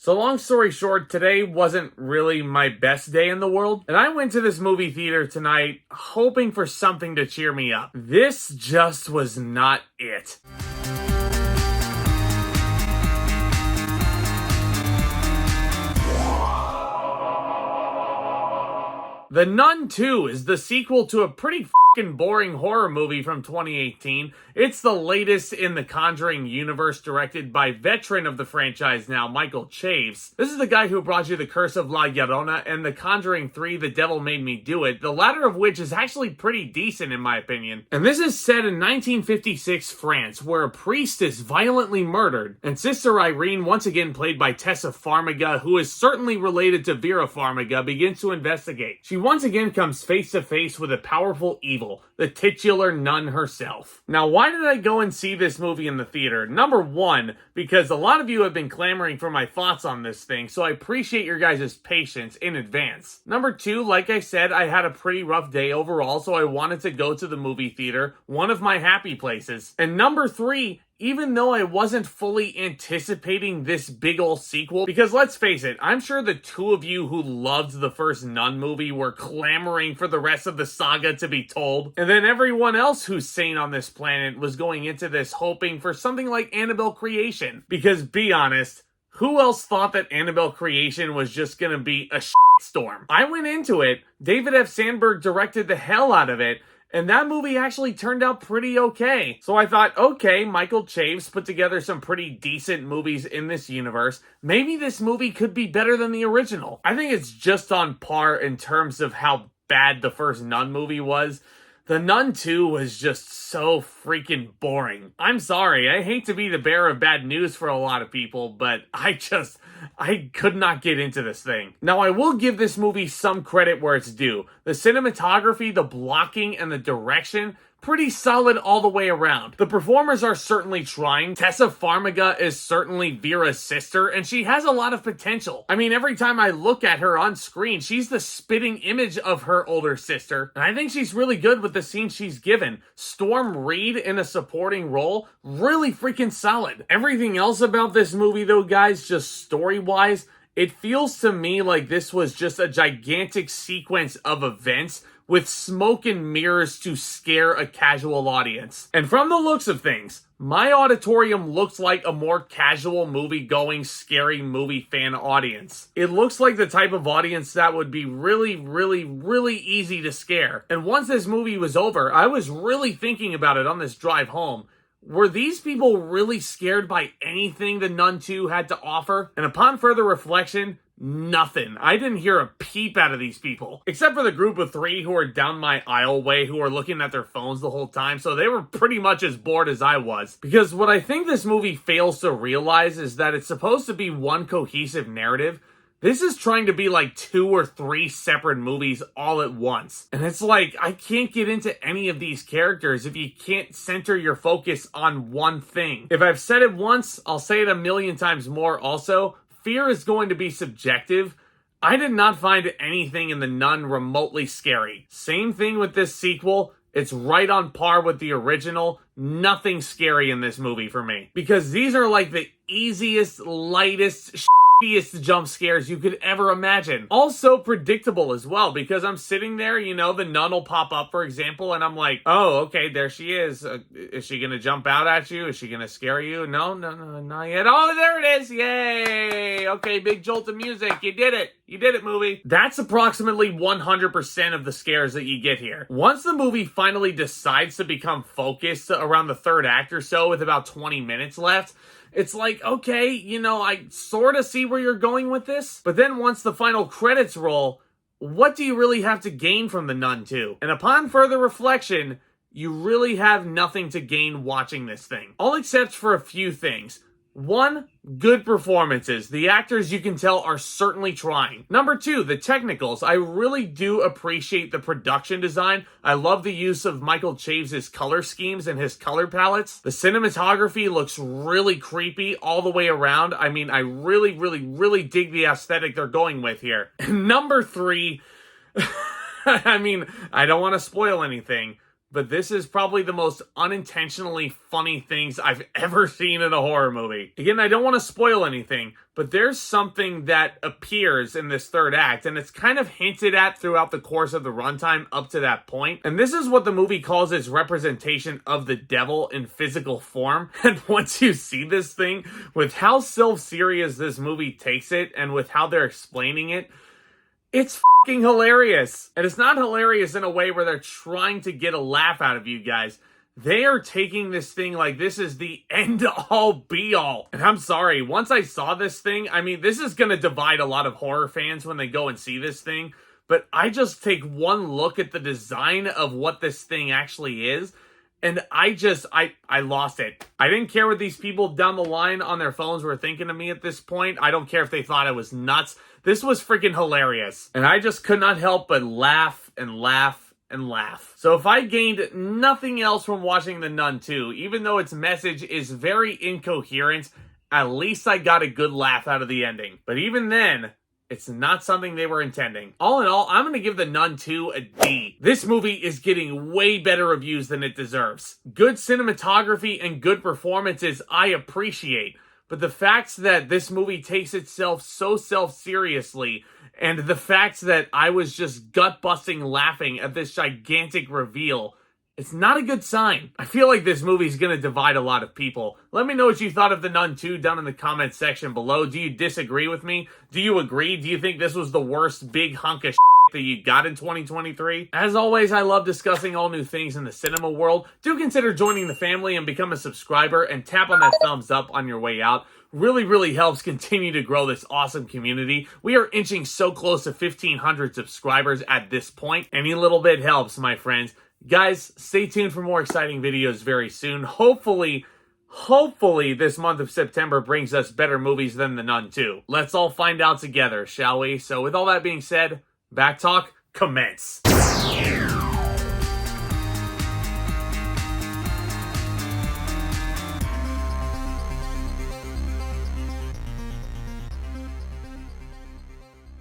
So long story short, today wasn't really my best day in the world, and I went to this movie theater tonight hoping for something to cheer me up. This just was not it. The Nun II is the sequel to a pretty boring horror movie from 2018. It's the latest in the Conjuring universe, directed by veteran of the franchise now, Michael Chaves. This is the guy who brought you The Curse of La Llorona and The Conjuring 3, The Devil Made Me Do It, the latter of which is actually pretty decent in my opinion. And this is set in 1956 France, where a priest is violently murdered, and Sister Irene, once again played by Taissa Farmiga, who is certainly related to Vera Farmiga, begins to investigate. She once again comes face to face with a powerful evil, the titular nun herself. Now, why did I go and see this movie in the theater? Number one, because a lot of you have been clamoring for my thoughts on this thing, so I appreciate your guys' patience in advance. Number two, like I said, I had a pretty rough day overall, so I wanted to go to the movie theater, one of my happy places. And number three, even though I wasn't fully anticipating this big ol' sequel, because let's face it, I'm sure the two of you who loved the first Nun movie were clamoring for the rest of the saga to be told, and then everyone else who's sane on this planet was going into this hoping for something like Annabelle Creation. Because be honest, who else thought that Annabelle Creation was just gonna be a storm? I went into it, David F. Sandberg directed the hell out of it, and that movie actually turned out pretty okay. So I thought, okay, Michael Chaves put together some pretty decent movies in this universe. Maybe this movie could be better than the original. I think it's just on par in terms of how bad the first Nun movie was. The Nun II was just so freaking boring. I'm sorry, I hate to be the bearer of bad news for a lot of people, but I could not get into this thing. Now, I will give this movie some credit where it's due. The cinematography, the blocking, and the direction, pretty solid all the way around. The performers are certainly trying. Taissa Farmiga is certainly Vera's sister, and she has a lot of potential. I mean, every time I look at her on screen, she's the spitting image of her older sister, and I think she's really good with the scenes she's given. Storm Reid in a supporting role, really freaking solid. Everything else about this movie, though, guys, just story-wise, it feels to me like this was just a gigantic sequence of events with smoke and mirrors to scare a casual audience. And from the looks of things, my auditorium looks like a more casual movie-going, scary movie fan audience. It looks like the type of audience that would be really, really, really easy to scare. And once this movie was over, I was really thinking about it on this drive home. Were these people really scared by anything the Nun II had to offer? And upon further reflection, nothing. I didn't hear a peep out of these people. Except for the group of three who are down my aisleway who are looking at their phones the whole time, so they were pretty much as bored as I was. Because what I think this movie fails to realize is that it's supposed to be one cohesive narrative. This is trying to be like 2 or 3 separate movies all at once. And it's like, I can't get into any of these characters if you can't center your focus on one thing. If I've said it once, I'll say it a million times more also. Fear is going to be subjective. I did not find anything in The Nun remotely scary. Same thing with this sequel. It's right on par with the original. Nothing scary in this movie for me. Because these are like the easiest, lightest, shittiest jump scares you could ever imagine. Also predictable as well, because I'm sitting there, you know, the nun will pop up, for example, and I'm like, oh, okay, there she is. Is she gonna jump out at you? Is she gonna scare you? No, not yet. Oh, there it is. Yay. Okay, big jolt of music. You did it. You did it, movie. That's approximately 100% of the scares that you get here. Once the movie finally decides to become focused around the third act or so with about 20 minutes left, it's like, okay, you know, I sort of see where you're going with this. But then once the final credits roll, what do you really have to gain from The Nun II? And upon further reflection, you really have nothing to gain watching this thing. All except for a few things. 1, good performances. The actors, you can tell, are certainly trying. Number 2, the technicals. I really do appreciate the production design. I love the use of Michael Chaves' color schemes and his color palettes. The cinematography looks really creepy all the way around. I mean, I really, really, really dig the aesthetic they're going with here. And number 3, I mean, I don't want to spoil anything, but this is probably the most unintentionally funny things I've ever seen in a horror movie. Again, I don't want to spoil anything, but there's something that appears in this third act, and it's kind of hinted at throughout the course of the runtime up to that point. And this is what the movie calls its representation of the devil in physical form. And once you see this thing, with how self-serious this movie takes it, and with how they're explaining it, it's fucking hilarious. And it's not hilarious in a way where they're trying to get a laugh out of you guys. They are taking this thing like this is the end-all, be-all. And I'm sorry, once I saw this thing, I mean, this is going to divide a lot of horror fans when they go and see this thing. But I just take one look at the design of what this thing actually is, and I lost it. I didn't care what these people down the line on their phones were thinking of me at this point. I don't care if they thought I was nuts. This was freaking hilarious. And I just could not help but laugh and laugh and laugh. So if I gained nothing else from watching The Nun II, even though its message is very incoherent, at least I got a good laugh out of the ending. But even then, it's not something they were intending. All in all, I'm going to give The Nun II a D. This movie is getting way better reviews than it deserves. Good cinematography and good performances I appreciate. But the fact that this movie takes itself so self-seriously, and the fact that I was just gut-busting laughing at this gigantic reveal, it's not a good sign. I feel like this movie's gonna divide a lot of people. Let me know what you thought of The Nun II down in the comments section below. Do you disagree with me? Do you agree? Do you think this was the worst big hunk of shit that you got in 2023? As always, I love discussing all new things in the cinema world. Do consider joining the family and become a subscriber, and tap on that thumbs up on your way out. Really helps continue to grow this awesome community. We are inching so close to 1,500 subscribers at this point. Any little bit helps, my friends. Guys, stay tuned for more exciting videos very soon. Hopefully this month of September brings us better movies than The Nun II. Let's all find out together, shall we? So with all that being said, back talk, commence.